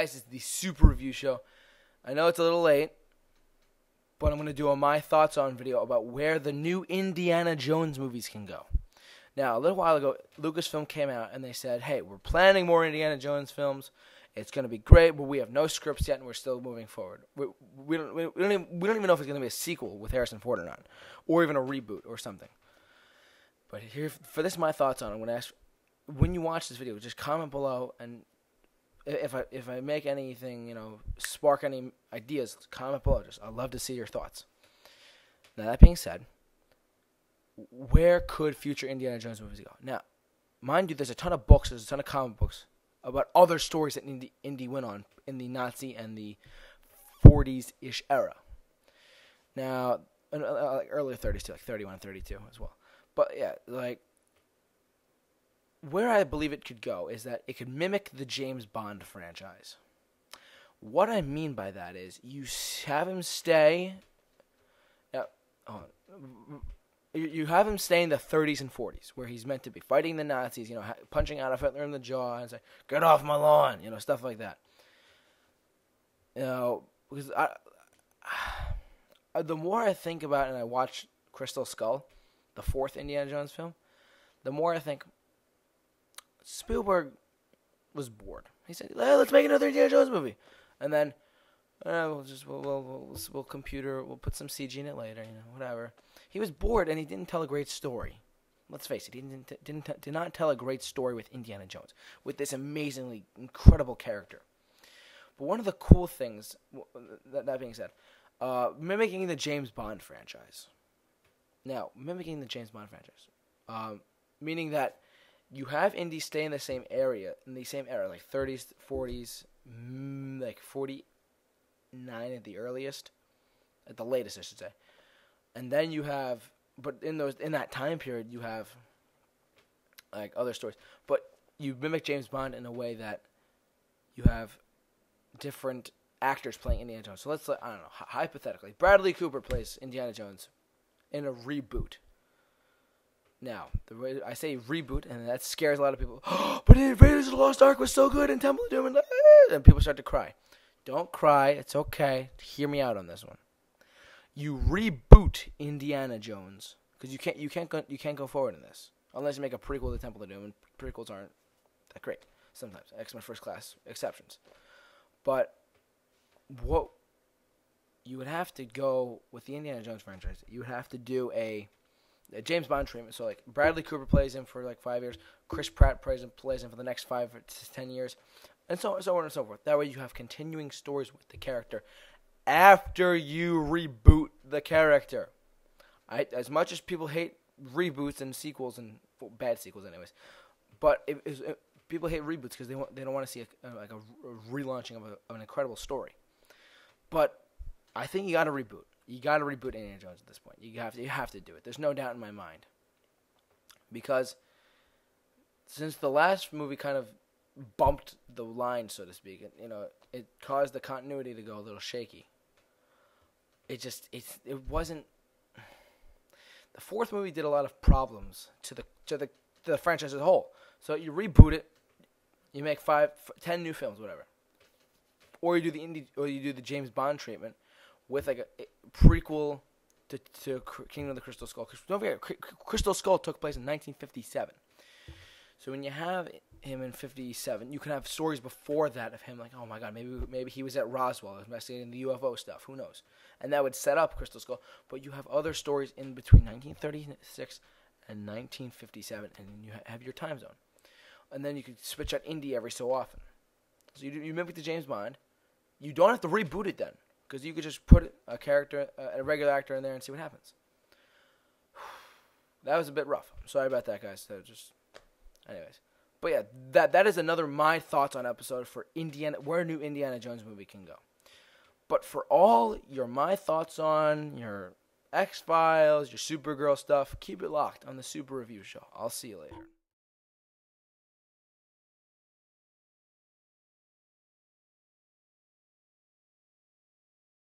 guys, it's the Super Review Show. I know it's a little late, but I'm going to do a My Thoughts On video about where the new Indiana Jones movies can go. Now, a little while ago, Lucasfilm came out and they said, hey, we're planning more Indiana Jones films. It's going to be great, but we have no scripts yet and we're still moving forward. We don't even know if it's going to be a sequel with Harrison Ford or not, or even a reboot or something. But here, for this My Thoughts On, I'm going to ask, when you watch this video, just comment below, and if I make anything, spark any ideas, comment below. I'd love to see your thoughts. Now, that being said, where could future Indiana Jones movies go? Now, mind you, there's a ton of books, there's a ton of comic books about other stories that Indy went on in the Nazi and the 40s-ish era. Now, like early 30s too, like 31 and 32 as well. But yeah, like, where I believe it could go is that it could mimic the James Bond franchise. What I mean by that is you have him stay. You have him stay in the 30s and 40s, where he's meant to be fighting the Nazis, punching Adolf Hitler in the jaw and say, "Get off my lawn," stuff like that. Because the more I think about it and I watch Crystal Skull, the fourth Indiana Jones film, the more I think Spielberg was bored. He said, "Let's make another Indiana Jones movie," and then we'll put some CG in it later, whatever. He was bored and he didn't tell a great story. Let's face it, he did not tell a great story with Indiana Jones, with this amazingly incredible character. But one of the cool things, that being said, mimicking the James Bond franchise. Now, mimicking the James Bond franchise, meaning that you have Indy stay in the same era, like 30s, 40s, like 49 at the earliest, at the latest, I should say. And then you have, but in that time period, you have like other stories. But you mimic James Bond in a way that you have different actors playing Indiana Jones. So let's, I don't know, hypothetically, Bradley Cooper plays Indiana Jones in a reboot. Now, the way I say reboot, and that scares a lot of people. Oh, but Raiders of the Lost Ark was so good, and Temple of Doom, and people start to cry. Don't cry. It's okay. Hear me out on this one. You reboot Indiana Jones because you can't go forward in this unless you make a prequel to Temple of Doom, and prequels aren't that great sometimes. X-Men First Class exceptions, but what you would have to go with the Indiana Jones franchise, you would have to do a James Bond treatment. So like Bradley Cooper plays him for like 5 years, Chris Pratt plays him for the next 5 to 10 years, and so on and so forth. That way you have continuing stories with the character after you reboot the character. As much as people hate reboots and sequels, and bad sequels anyways, but people hate reboots because they don't want to see a relaunching of an incredible story. But I think you got to reboot. You got to reboot Indiana Jones at this point. You have to do it. There's no doubt in my mind, because since the last movie kind of bumped the line, so to speak, it caused the continuity to go a little shaky. It wasn't. The fourth movie did a lot of problems to the franchise as a whole. So you reboot it, you make 10 new films, whatever, or you do the James Bond treatment with like a prequel to Kingdom of the Crystal Skull. Because don't forget, Crystal Skull took place in 1957. So when you have him in 57, you can have stories before that of him like, oh my God, maybe he was at Roswell investigating the UFO stuff. Who knows? And that would set up Crystal Skull. But you have other stories in between 1936 and 1957, and then you have your time zone. And then you could switch out Indy every so often. So you mimic the James Bond. You don't have to reboot it then, because you could just put a regular actor in there and see what happens. That was a bit rough. I'm sorry about that, guys. Anyways. But yeah, that is another My Thoughts On episode for where a new Indiana Jones movie can go. But for all your My Thoughts On, your X-Files, your Supergirl stuff, keep it locked on the Super Review Show. I'll see you later.